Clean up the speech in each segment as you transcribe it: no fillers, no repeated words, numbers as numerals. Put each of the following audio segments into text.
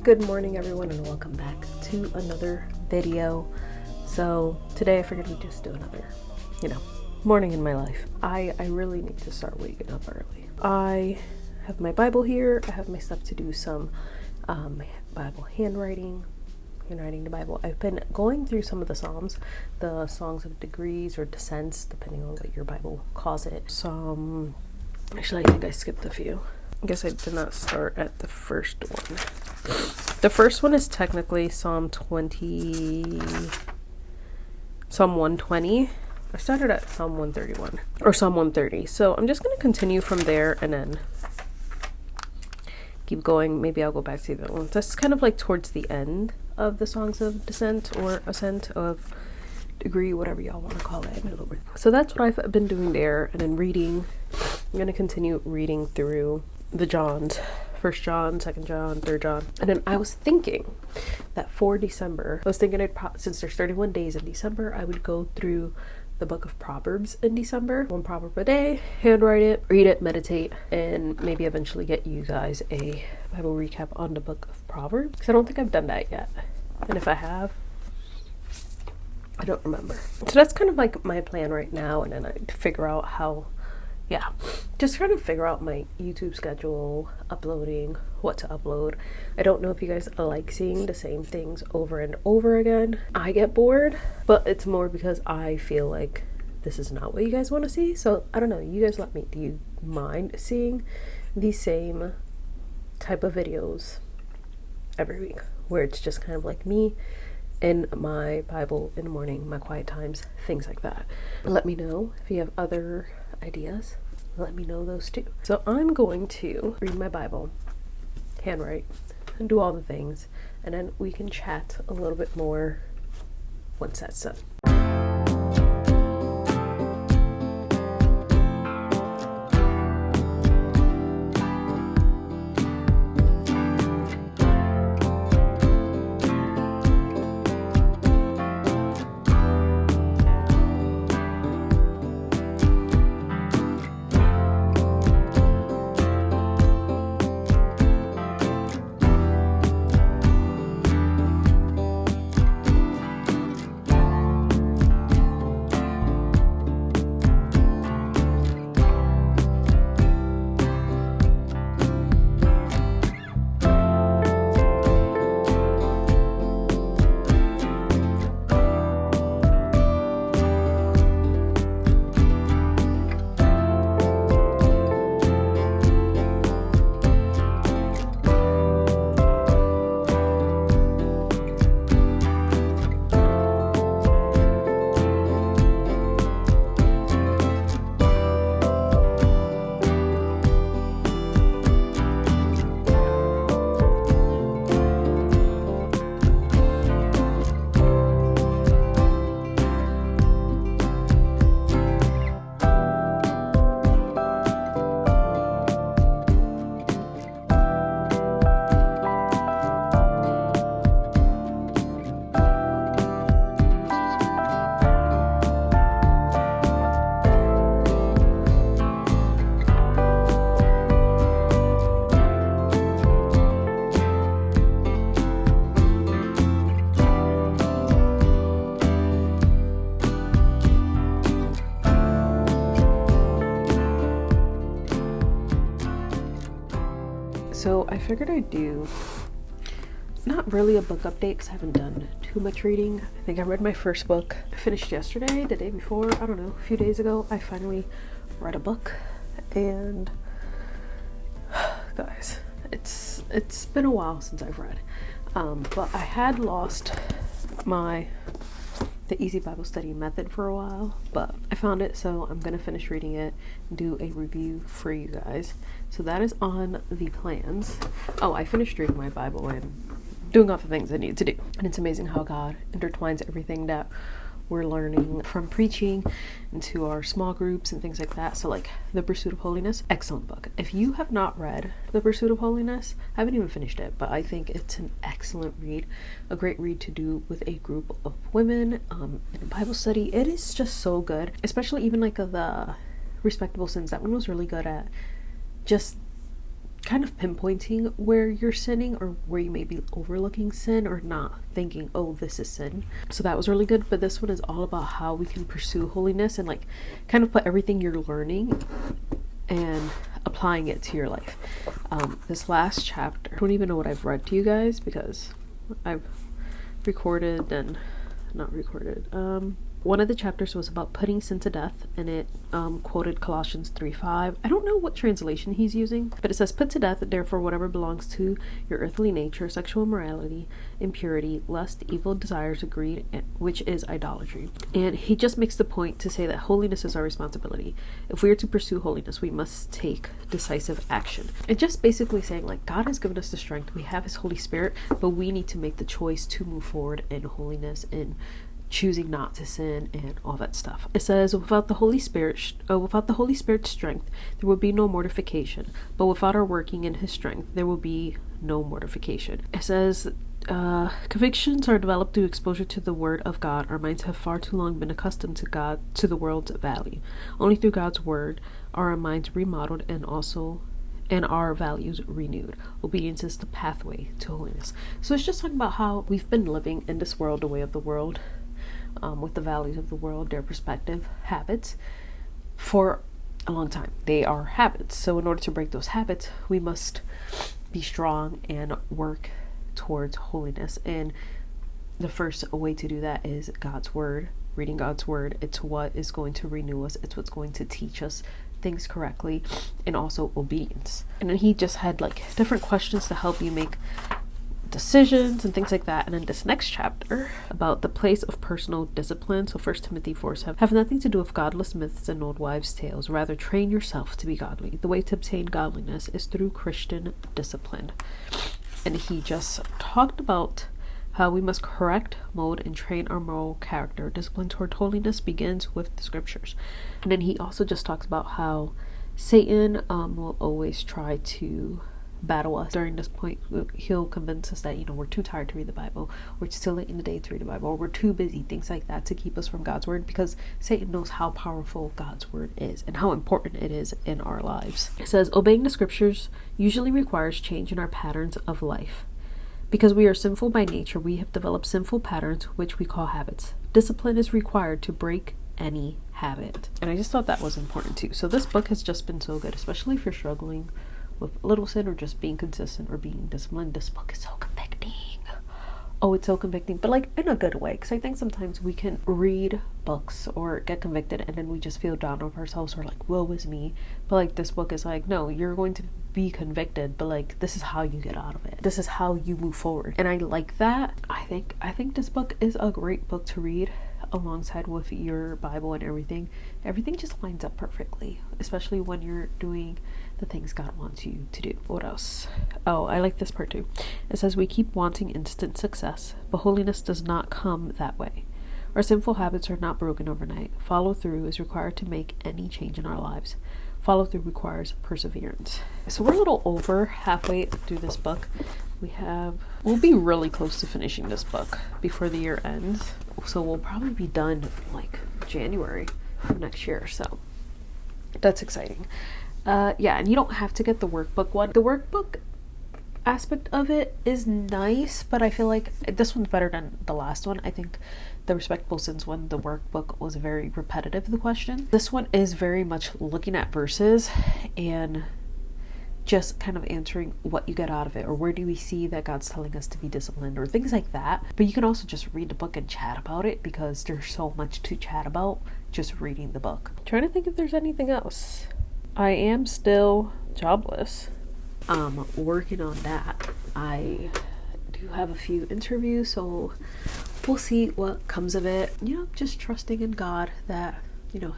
Good morning everyone, and welcome back to another video. So today I figured we'd just do another, morning in my life. I really need to start waking up early. I have my Bible here. I have my stuff to do some Bible handwriting the Bible. I've been going through some of the Psalms, the songs of degrees or descents, depending on what your Bible calls it. Actually, I think I skipped a few. I guess I did not start at the first one. The first one is technically Psalm 120. I started at Psalm 131 or Psalm 130. So I'm just going to continue from there and then keep going. Maybe I'll go back to the other ones. That's kind of like towards the end of the songs of descent or ascent of degree, whatever y'all want to call it. So that's what I've been doing there, and then reading. I'm going to continue reading through the Johns. 1 John, 2 John, 3 John. And then I was thinking that for December, since there's 31 days in December, I would go through the book of Proverbs in December. 1 proverb a day, handwrite it, read it, meditate, and maybe eventually get you guys a Bible recap on the book of Proverbs. Because I don't think I've done that yet. And if I have, I don't remember. So that's kind of like my plan right now. And then I figure out just trying to figure out my YouTube schedule, uploading, what to upload. I don't know if you guys like seeing the same things over and over again. I get bored, but it's more because I feel like this is not what you guys want to see. So I don't know, you guys let me, do you mind seeing the same type of videos every week where it's just kind of like me and my Bible in the morning, my quiet times, things like that? Let me know if you have other ideas. Let me know those too. So I'm going to read my Bible, handwrite, and do all the things, and then we can chat a little bit more once that's done. So I figured I'd do not really a book update because I haven't done too much reading. I think I read my first book. I finished yesterday, the day before, I don't know, a few days ago. I finally read a book, and guys, it's been a while since I've read. But I had lost the Easy Bible Study method for a while, but I found it, so I'm gonna finish reading it and do a review for you guys. So that is on the plans. Oh, I finished reading my Bible and doing all the things I need to do. And it's amazing how God intertwines everything that we're learning from preaching into our small groups and things like that. So like The Pursuit of Holiness, excellent book. If you have not read The Pursuit of Holiness, I haven't even finished it, but I think it's an excellent read, a great read to do with a group of women in a Bible study. It is just so good, especially even like the Respectable Sins. That one was really good at just kind of pinpointing where you're sinning or where you may be overlooking sin or not thinking, oh, this is sin. So that was really good. But this one is all about how we can pursue holiness and like kind of put everything you're learning and applying it to your life. This last chapter, I don't even know what I've read to you guys because I've recorded and not recorded. One of the chapters was about putting sin to death, and it quoted Colossians 3:5. I don't know what translation he's using, but it says, put to death, therefore, whatever belongs to your earthly nature, sexual immorality, impurity, lust, evil desires, greed, which is idolatry. And he just makes the point to say that holiness is our responsibility. If we are to pursue holiness, we must take decisive action. And just basically saying, like, God has given us the strength. We have his Holy Spirit, but we need to make the choice to move forward in holiness and choosing not to sin and all that stuff. It says, without the Holy Spirit's strength, there will be no mortification. But without our working in his strength, there will be no mortification. It says, convictions are developed through exposure to the word of God. Our minds have far too long been accustomed to the world's value. Only through God's word are our minds remodeled and our values renewed. Obedience is the pathway to holiness. So it's just talking about how we've been living in this world, the way of the world, with the values of the world, their perspective, habits, for a long time. They are habits. So in order to break those habits, we must be strong and work towards holiness. And the first way to do that is God's word, reading God's word. It's what is going to renew us. It's what's going to teach us things correctly, and also obedience. And then he just had like different questions to help you make decisions and things like that. And then this next chapter about the place of personal discipline. So 1 Timothy 4:7 have nothing to do with godless myths and old wives' tales. Rather, train yourself to be godly. The way to obtain godliness is through Christian discipline. And he just talked about how we must correct, mold, and train our moral character. Discipline toward holiness begins with the scriptures. And then he also just talks about how Satan will always try to battle us. During this point, he'll convince us that, we're too tired to read the Bible, or it's too late in the day to read the Bible, or we're too busy, things like that, to keep us from God's word, because Satan knows how powerful God's word is and how important it is in our lives. It says, obeying the scriptures usually requires change in our patterns of life. Because we are sinful by nature, we have developed sinful patterns, which we call habits. Discipline is required to break any habit. And I just thought that was important too. So this book has just been so good, especially if you're struggling with little sin or just being consistent or being disciplined. This book is so convicting. Oh, it's so convicting, but like in a good way. Because I think sometimes we can read books or get convicted and then we just feel down on ourselves or like, woe is me. But like this book is like, no, you're going to be convicted, but like this is how you get out of it. This is how you move forward. And I like that. I think this book is a great book to read alongside with your Bible and everything. Everything just lines up perfectly, especially when you're doing the things God wants you to do. What else? Oh, I like this part too. It says we keep wanting instant success, but holiness does not come that way. Our sinful habits are not broken overnight. Follow through is required to make any change in our lives. Follow through requires perseverance. So we're a little over halfway through this book. We'll be really close to finishing this book before the year ends. So we'll probably be done like January of next year. So that's exciting. Yeah, and you don't have to get the workbook one. The workbook aspect of it is nice, but I feel like this one's better than the last one. I think the Respectable Sins one, the workbook was very repetitive, the question. This one is very much looking at verses and just kind of answering what you get out of it, or where do we see that God's telling us to be disciplined, or things like that. But you can also just read the book and chat about it, because there's so much to chat about just reading the book. I'm trying to think if there's anything else. I am still jobless. Working on that. I do have a few interviews, so we'll see what comes of it. Just trusting in God that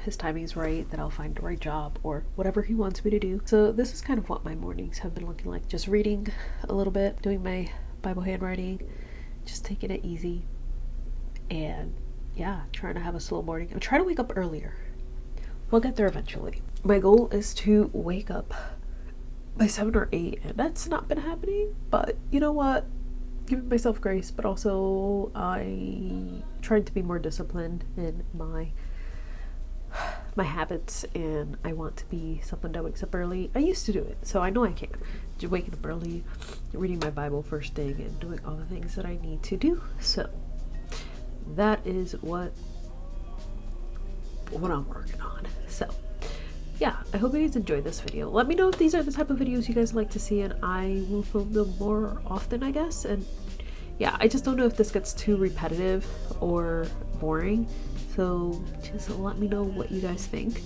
his timing is right, that I'll find the right job or whatever he wants me to do. So this is kind of what my mornings have been looking like. Just reading a little bit, doing my Bible handwriting, just taking it easy, and yeah, trying to have a slow morning. I'm trying to wake up earlier. We'll get there eventually. My goal is to wake up by 7 or 8, and that's not been happening, but you know what? Giving myself grace, but also I tried to be more disciplined in my my habits, and I want to be someone that wakes up early. I used to do it, so I know I can. Just waking up early, reading my Bible first thing, and doing all the things that I need to do. So that is what I'm working on. So yeah, I hope you guys enjoyed this video. Let me know if these are the type of videos you guys like to see, and I will film them more often, I guess. And yeah, I just don't know if this gets too repetitive or boring, so just let me know what you guys think.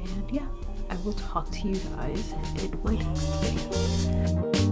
And yeah, I will talk to you guys in my next video.